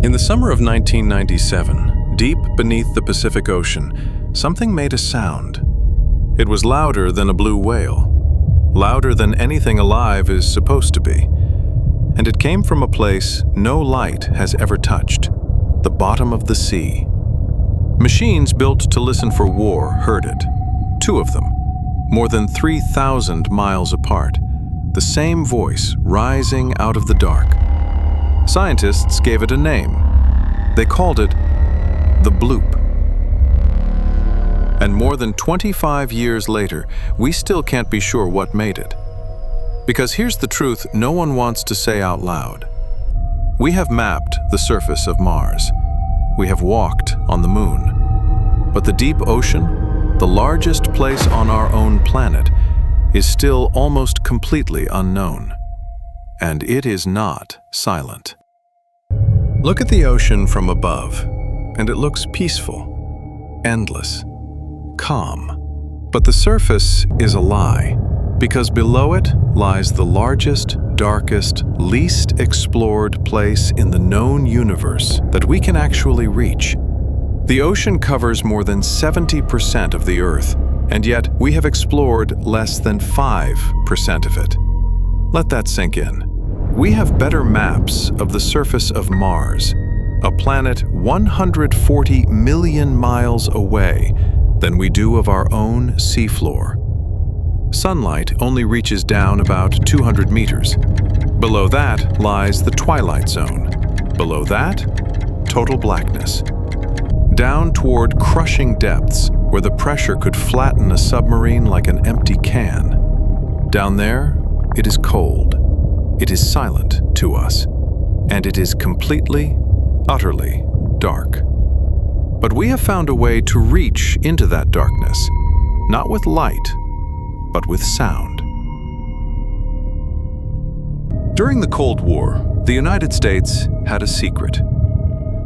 In the summer of 1997, deep beneath the Pacific Ocean, something made a sound. It was louder than a blue whale, louder than anything alive is supposed to be. And it came from a place no light has ever touched, the bottom of the sea. Machines built to listen for war heard it. Two of them, more than 3,000 miles apart, the same voice rising out of the dark. Scientists gave it a name. They called it the Bloop. And more than 25 years later, we still can't be sure what made it. Because here's the truth no one wants to say out loud. We have mapped the surface of Mars. We have walked on the moon. But the deep ocean, the largest place on our own planet, is still almost completely unknown. And it is not silent. Look at the ocean from above, and it looks peaceful, endless, calm. But the surface is a lie, because below it lies the largest, darkest, least explored place in the known universe that we can actually reach. The ocean covers more than 70% of the Earth, and yet we have explored less than 5% of it. Let that sink in. We have better maps of the surface of Mars, a planet 140 million miles away, than we do of our own seafloor. Sunlight only reaches down about 200 meters. Below that lies the twilight zone. Below that, total blackness. Down toward crushing depths where the pressure could flatten a submarine like an empty can. Down there, it is cold. It is silent to us. And it is completely, utterly dark. But we have found a way to reach into that darkness, not with light, but with sound. During the Cold War, the United States had a secret.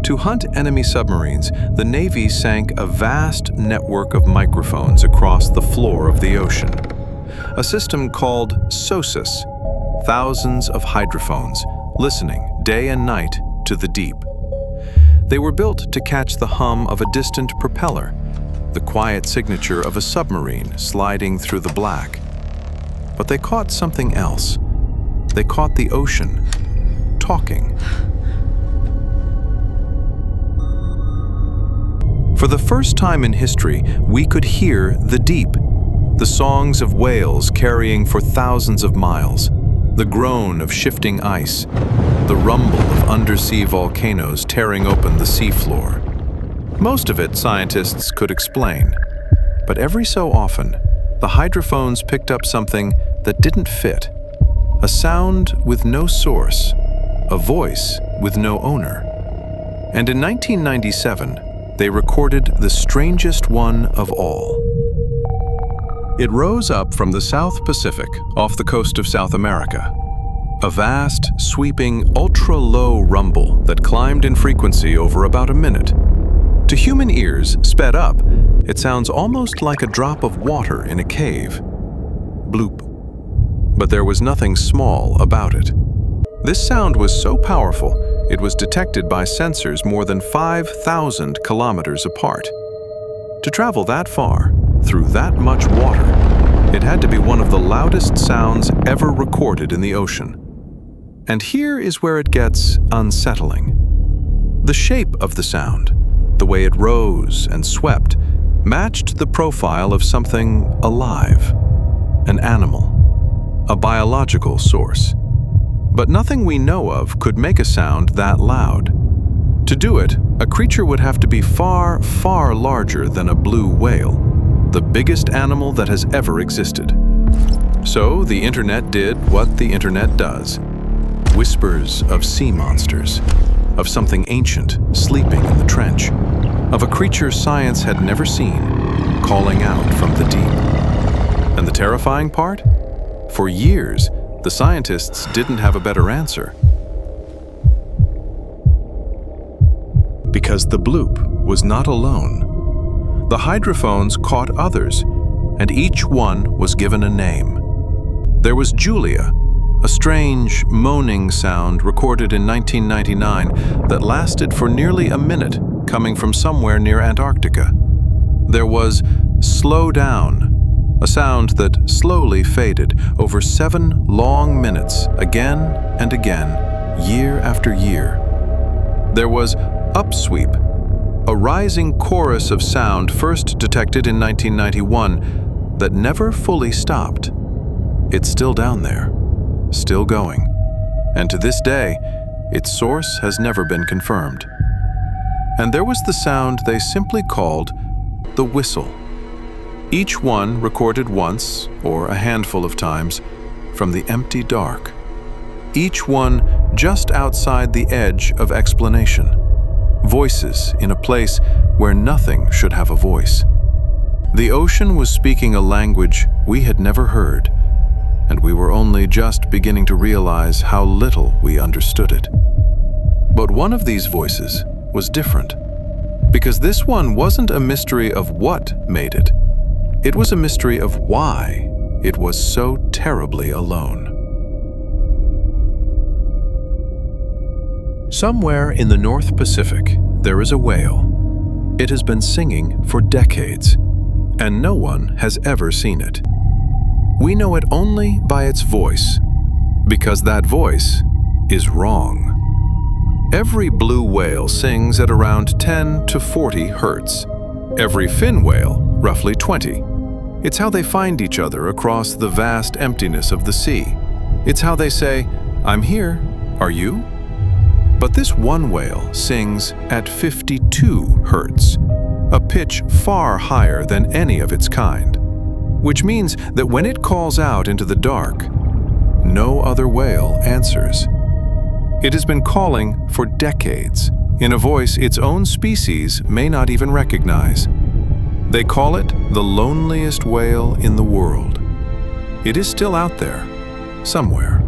To hunt enemy submarines, the Navy sank a vast network of microphones across the floor of the ocean. A system called SOSUS, thousands of hydrophones, listening day and night to the deep. They were built to catch the hum of a distant propeller, the quiet signature of a submarine sliding through the black. But they caught something else. They caught the ocean, talking. For the first time in history, we could hear the deep, the songs of whales carrying for thousands of miles, the groan of shifting ice, the rumble of undersea volcanoes tearing open the seafloor. Most of it scientists could explain, but every so often, the hydrophones picked up something that didn't fit, a sound with no source, a voice with no owner. And in 1997, they recorded the strangest one of all. It rose up from the South Pacific off the coast of South America. A vast, sweeping, ultra-low rumble that climbed in frequency over about a minute. To human ears, sped up, it sounds almost like a drop of water in a cave. Bloop. But there was nothing small about it. This sound was so powerful, it was detected by sensors more than 5,000 kilometers apart. To travel that far, through that much water, it had to be one of the loudest sounds ever recorded in the ocean. And here is where it gets unsettling. The shape of the sound, the way it rose and swept, matched the profile of something alive, an animal, a biological source. But nothing we know of could make a sound that loud. To do it, a creature would have to be far, far larger than a blue whale, the biggest animal that has ever existed. So the internet did what the internet does. Whispers of sea monsters, of something ancient sleeping in the trench, of a creature science had never seen, calling out from the deep. And the terrifying part? For years, the scientists didn't have a better answer. Because the Bloop was not alone. The hydrophones caught others, and each one was given a name. There was Julia, a strange, moaning sound recorded in 1999 that lasted for nearly a minute, coming from somewhere near Antarctica. There was "slow down," a sound that slowly faded over 7 long minutes, again and again, year after year. There was "upsweep," a rising chorus of sound first detected in 1991 that never fully stopped. It's still down there, still going, and to this day, its source has never been confirmed. And there was the sound they simply called the whistle. Each one recorded once, or a handful of times, from the empty dark. Each one just outside the edge of explanation. Voices in a place where nothing should have a voice. The ocean was speaking a language we had never heard, and we were only just beginning to realize how little we understood it. But one of these voices was different, because this one wasn't a mystery of what made it. It was a mystery of why it was so terribly alone. Somewhere in the North Pacific, there is a whale. It has been singing for decades, and no one has ever seen it. We know it only by its voice, because that voice is wrong. Every blue whale sings at around 10 to 40 hertz. Every fin whale, roughly 20. It's how they find each other across the vast emptiness of the sea. It's how they say, "I'm here, are you?" But this one whale sings at 52 hertz, a pitch far higher than any of its kind, which means that when it calls out into the dark, no other whale answers. It has been calling for decades, in a voice its own species may not even recognize. They call it the loneliest whale in the world. It is still out there, somewhere,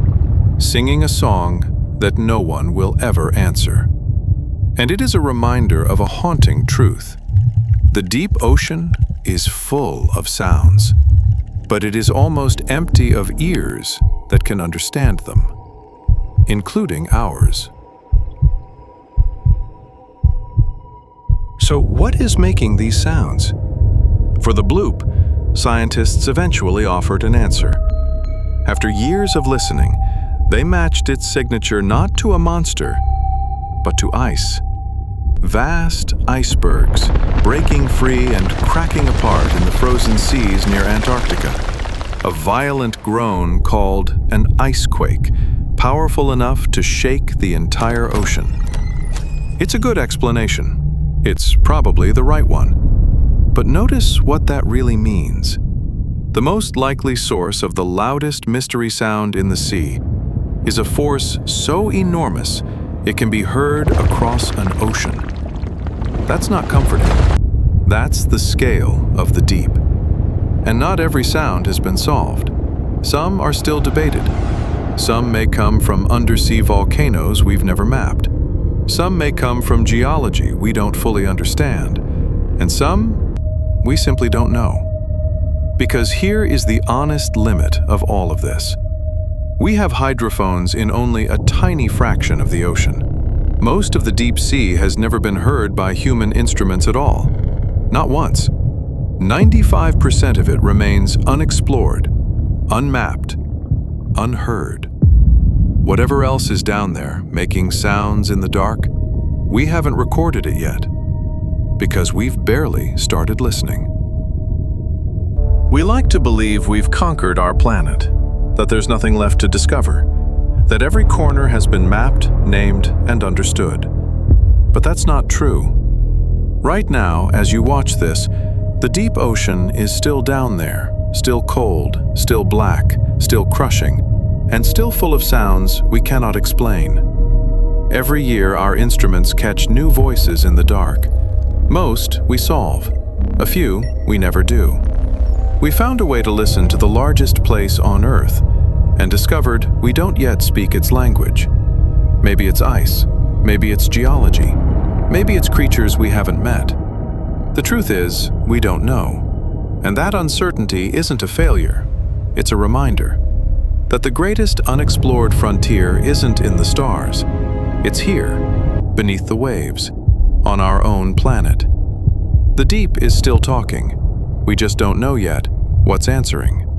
singing a song that no one will ever answer. And it is a reminder of a haunting truth. The deep ocean is full of sounds, but it is almost empty of ears that can understand them, including ours. So what is making these sounds? For the bloop, scientists eventually offered an answer. After years of listening, they matched its signature not to a monster, but to ice. Vast icebergs breaking free and cracking apart in the frozen seas near Antarctica. A violent groan called an icequake, powerful enough to shake the entire ocean. It's a good explanation. It's probably the right one. But notice what that really means. The most likely source of the loudest mystery sound in the sea is a force so enormous it can be heard across an ocean. That's not comforting. That's the scale of the deep. And not every sound has been solved. Some are still debated. Some may come from undersea volcanoes we've never mapped. Some may come from geology we don't fully understand. And some we simply don't know. Because here is the honest limit of all of this. We have hydrophones in only a tiny fraction of the ocean. Most of the deep sea has never been heard by human instruments at all. Not once. 95% of it remains unexplored, unmapped, unheard. Whatever else is down there, making sounds in the dark, we haven't recorded it yet, because we've barely started listening. We like to believe we've conquered our planet, that there's nothing left to discover, that every corner has been mapped, named, and understood. But that's not true. Right now, as you watch this, the deep ocean is still down there, still cold, still black, still crushing, and still full of sounds we cannot explain. Every year, our instruments catch new voices in the dark. Most we solve. A few we never do. We found a way to listen to the largest place on Earth and discovered we don't yet speak its language. Maybe it's ice, maybe it's geology, maybe it's creatures we haven't met. The truth is, we don't know. And that uncertainty isn't a failure, it's a reminder. that the greatest unexplored frontier isn't in the stars. It's here, beneath the waves, on our own planet. The deep is still talking. We just don't know yet what's answering.